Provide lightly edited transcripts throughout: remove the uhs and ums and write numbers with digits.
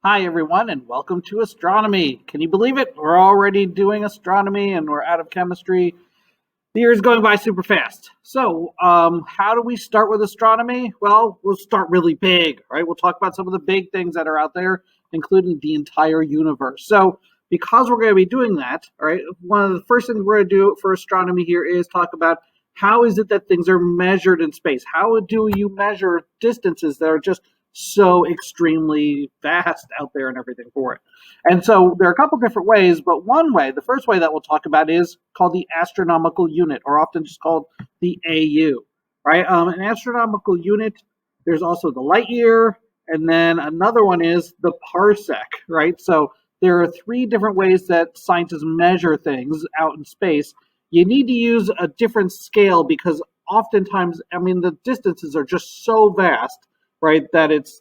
Hi, everyone, and welcome to astronomy. Can you believe it? We're already doing astronomy and we're out of chemistry. The year is going by super fast. So, how do we start with astronomy? Well, we'll start really big, right? We'll talk about some of the big things that are out there, including the entire universe. So, because we're going to be doing that, all right, one of the first things we're going to do for astronomy here is talk about how is it that things are measured in space? How do you measure distances that are just so extremely vast out there and everything for it? And so there are a couple different ways, but one way, the first way that we'll talk about is called the astronomical unit, or often just called the AU, right? An astronomical unit, there's also the light year, and then another one is the parsec, right? So there are three different ways that scientists measure things out in space. You need to use a different scale because oftentimes, I mean, the distances are just so vast, right, that it's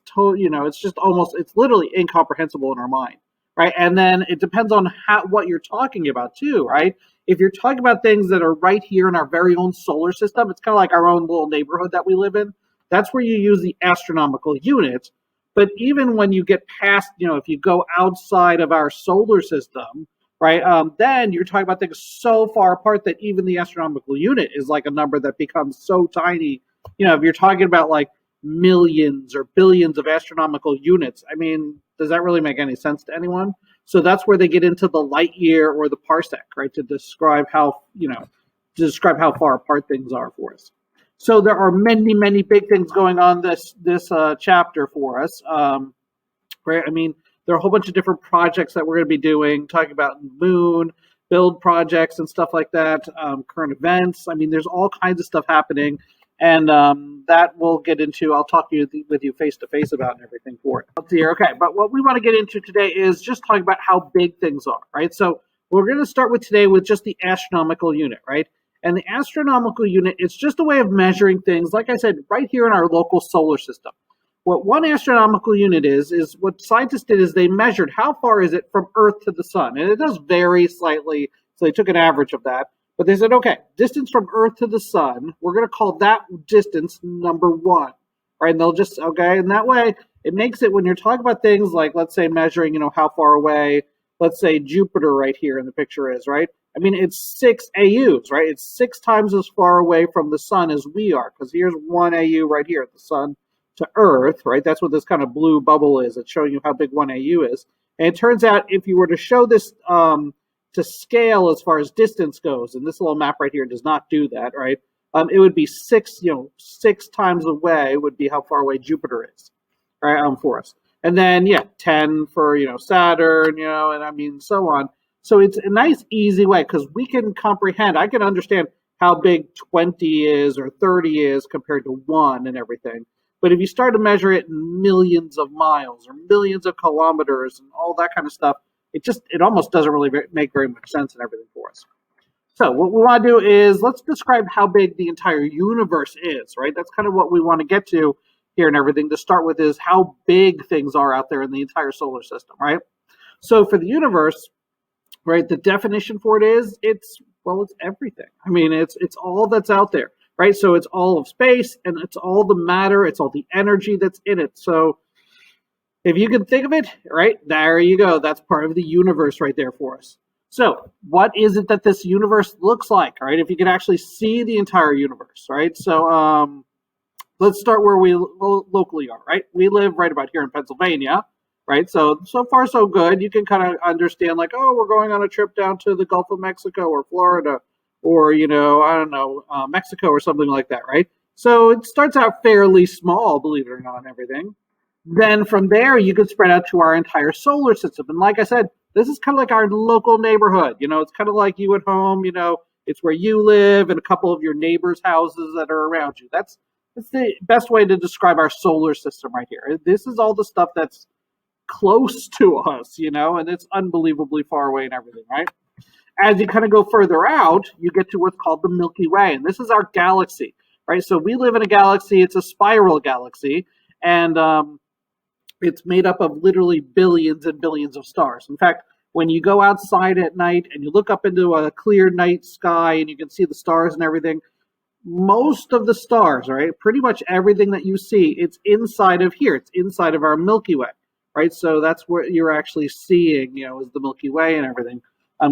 just almost, it's literally incomprehensible in our mind, right? And then it depends on what you're talking about too, right? If you're talking about things that are right here in our very own solar system, it's kind of like our own little neighborhood that we live in. That's where you use the astronomical units. But even when you get past, if you go outside of our solar system, right, then you're talking about things so far apart that even the astronomical unit is like a number that becomes so tiny. If you're talking about like millions or billions of astronomical units, I mean, does that really make any sense to anyone? So that's where they get into the light year or the parsec, right, to describe how far apart things are for us. So there are many, many big things going on this chapter for us, right? I mean, there are a whole bunch of different projects that we're going to be doing, talking about moon build projects and stuff like that, current events. I mean, there's all kinds of stuff happening, and that we'll get into. I'll talk with you face to face about and everything for it. Let's see here. Okay, but what we want to get into today is just talking about how big things are, right? So we're going to start with today with just the astronomical unit, right? And the astronomical unit, it's just a way of measuring things, like I said, right here in our local solar system. What one astronomical unit is what scientists did is they measured how far is it from Earth to the sun. And it does vary slightly, so they took an average of that. But they said, okay, distance from Earth to the sun, we're going to call that distance number one, right? And they'll just, okay, and that way it makes it when you're talking about things like, let's say, measuring, how far away, let's say Jupiter right here in the picture is, right? I mean, it's 6 AUs, right? It's 6 times as far away from the sun as we are, because here's 1 AU right here at the sun to Earth, right? That's what this kind of blue bubble is. It's showing you how big 1 AU is. And it turns out if you were to show this to scale as far as distance goes, and this little map right here does not do that, right? It would be 6 times away would be how far away Jupiter is, right, for us. And then, 10 for, Saturn, and I mean, so on. So it's a nice, easy way because we can comprehend, I can understand how big 20 is or 30 is compared to 1 and everything. But if you start to measure it in millions of miles or millions of kilometers and all that kind of stuff, it almost doesn't really make very much sense and everything for us. So what we want to do is let's describe how big the entire universe is, right? That's kind of what we want to get to here and everything. To start with is how big things are out there in the entire solar system, right? So for the universe, right, the definition for it is it's everything. I mean, it's all that's out there, right? So it's all of space and it's all the matter, it's all the energy that's in it. So if you can think of it, right, there you go. That's part of the universe right there for us. So what is it that this universe looks like, right? If you can actually see the entire universe, right? So let's start where we locally are, right? We live right about here in Pennsylvania, right? So far so good. You can kind of understand like, oh, we're going on a trip down to the Gulf of Mexico or Florida or, I don't know, Mexico or something like that, right? So it starts out fairly small, believe it or not, and everything. Then from there, you could spread out to our entire solar system. And like I said, this is kind of like our local neighborhood. It's kind of like you at home, it's where you live and a couple of your neighbors' houses that are around you. That's the best way to describe our solar system right here. This is all the stuff that's close to us, and it's unbelievably far away and everything, right? As you kind of go further out, you get to what's called the Milky Way, and this is our galaxy, right? So we live in a galaxy, it's a spiral galaxy, and it's made up of literally billions and billions of stars. In fact, when you go outside at night and you look up into a clear night sky and you can see the stars and everything, most of the stars, right? Pretty much everything that you see, it's inside of here. It's inside of our Milky Way, right? So that's what you're actually seeing, is the Milky Way and everything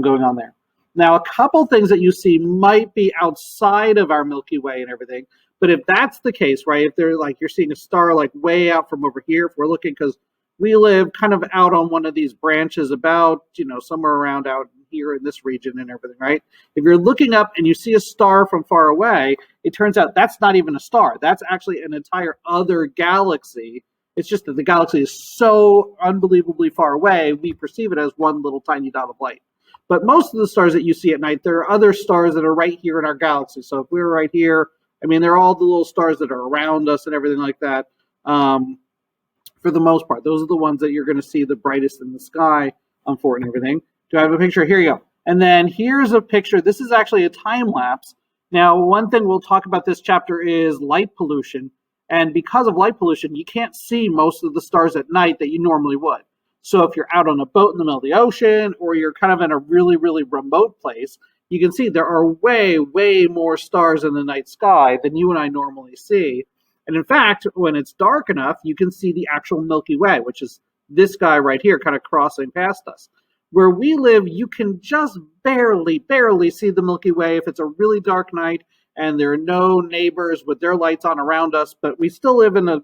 going on there. Now, a couple things that you see might be outside of our Milky Way and everything, but if that's the case, right, if they're like you're seeing a star like way out from over here, if we're looking, because we live kind of out on one of these branches about, somewhere around out here in this region and everything, right? If you're looking up and you see a star from far away, it turns out that's not even a star. That's actually an entire other galaxy. It's just that the galaxy is so unbelievably far away, we perceive it as one little tiny dot of light. But most of the stars that you see at night, there are other stars that are right here in our galaxy. So if we were right here, they're all the little stars that are around us and everything like that. For the most part, those are the ones that you're going to see the brightest in the sky for and everything. Do I have a picture? Here you go. And then here's a picture. This is actually a time lapse. Now, one thing we'll talk about this chapter is light pollution. And because of light pollution, you can't see most of the stars at night that you normally would. So if you're out on a boat in the middle of the ocean, or you're kind of in a really, really remote place, you can see there are way, way more stars in the night sky than you and I normally see. And in fact, when it's dark enough, you can see the actual Milky Way, which is this guy right here kind of crossing past us. Where we live, you can just barely see the Milky Way if it's a really dark night and there are no neighbors with their lights on around us, but we still live in a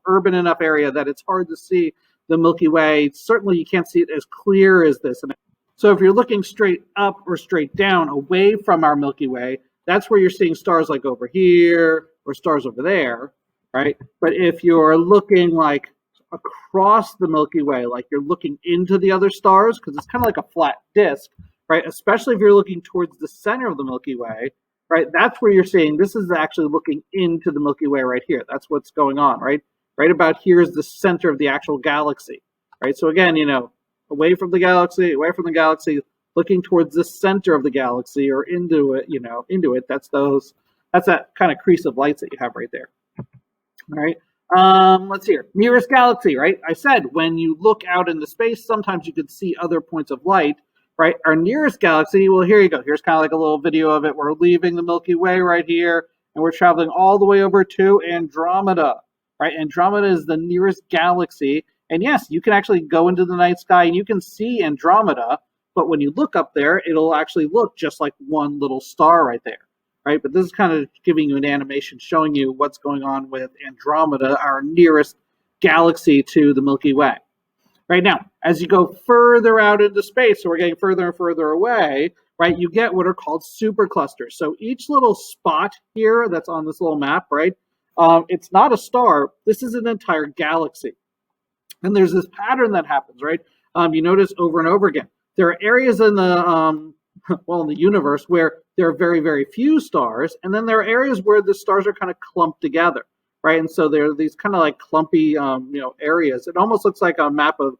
urban enough area that it's hard to see the Milky Way. Certainly you can't see it as clear as this. So if you're looking straight up or straight down away from our Milky Way, that's where you're seeing stars like over here or stars over there, right? But if you're looking like across the Milky Way, like you're looking into the other stars, because it's kind of like a flat disk, right? Especially if you're looking towards the center of the Milky Way, right? That's where you're seeing this is actually looking into the Milky Way right here. That's what's going on, right? Right about here is the center of the actual galaxy, right? So again, away from the galaxy, looking towards the center of the galaxy or into it. That's that kind of crease of lights that you have right there. All right. Let's see here. Nearest galaxy, right? I said when you look out into space, sometimes you could see other points of light, right? Our nearest galaxy, well, here you go. Here's kind of like a little video of it. We're leaving the Milky Way right here, and we're traveling all the way over to Andromeda, right? Andromeda is the nearest galaxy. And yes, you can actually go into the night sky and you can see Andromeda, but when you look up there, it'll actually look just like one little star right there. Right, but this is kind of giving you an animation showing you what's going on with Andromeda, our nearest galaxy to the Milky Way. Right now, as you go further out into space, so we're getting further and further away, right, you get what are called superclusters. So each little spot here that's on this little map, right, it's not a star. This is an entire galaxy. And there's this pattern that happens, right? You notice over and over again. There are areas in the in the universe where there are very, very few stars, and then there are areas where the stars are kind of clumped together, right? And so there are these kind of like clumpy, areas. It almost looks like a map of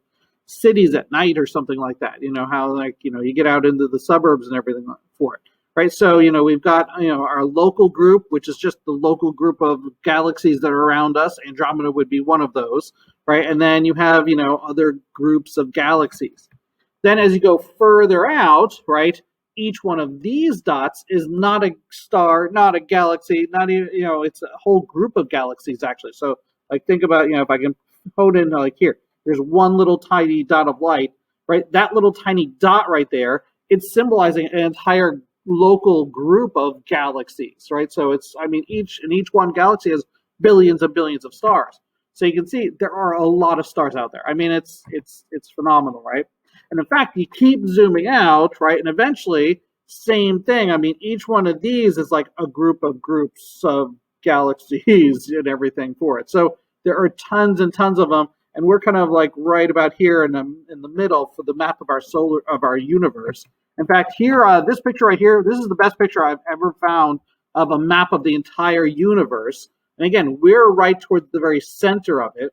cities at night or something like that. How you get out into the suburbs and everything for it, right? So we've got our local group, which is just the local group of galaxies that are around us. Andromeda would be one of those, right? And then you have other groups of galaxies. Then as you go further out, right, each one of these dots is not a star, not a galaxy, not even, it's a whole group of galaxies actually. So like think about, if I can hold in like here, there's one little tiny dot of light, right? That little tiny dot right there, it's symbolizing an entire local group of galaxies, right? So each one galaxy has billions and billions of stars. So you can see there are a lot of stars out there. It's phenomenal, right? And in fact, you keep zooming out, right? And eventually, same thing. Each one of these is like a group of groups of galaxies and everything for it. So there are tons and tons of them, and we're kind of like right about here in the middle for the map of our universe. In fact, here, this picture right here, this is the best picture I've ever found of a map of the entire universe. And again, we're right towards the very center of it.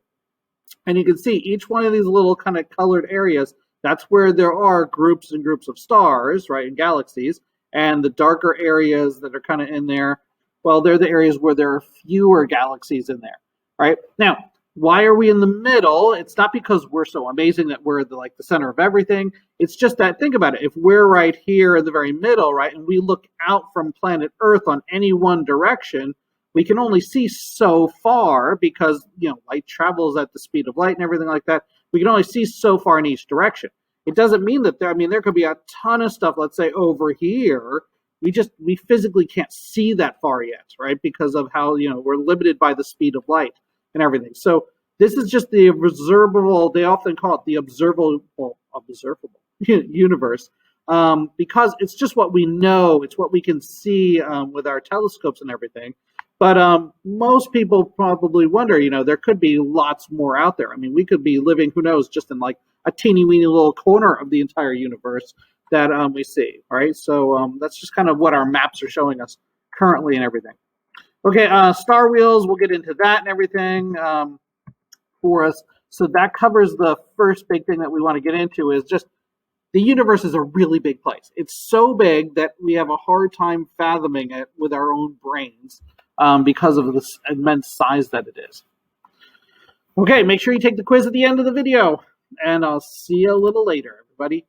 And you can see each one of these little kind of colored areas, that's where there are groups and groups of stars, right, and galaxies. And the darker areas that are kind of in there, well, they're the areas where there are fewer galaxies in there, right? Now, why are we in the middle? It's not because we're so amazing that we're the center of everything. It's just that, think about it. If we're right here in the very middle, right, and we look out from planet Earth on any one direction, we can only see so far because, light travels at the speed of light and everything like that. we can only see so far in each direction. It doesn't mean that there could be a ton of stuff, let's say over here. We physically can't see that far yet, right? Because of how, we're limited by the speed of light and everything. So this is just the observable, they often call it the observable universe, because it's just what we know. It's what we can see with our telescopes and everything. But most people probably wonder, there could be lots more out there. I mean, we could be living, who knows, just in like a teeny weeny little corner of the entire universe that we see, right? So that's just kind of what our maps are showing us currently and everything. Okay, star wheels, we'll get into that and everything for us. So that covers the first big thing that we want to get into, is just the universe is a really big place. It's so big that we have a hard time fathoming it with our own brains because of this immense size that it is. Okay, make sure you take the quiz at the end of the video, and I'll see you a little later, everybody.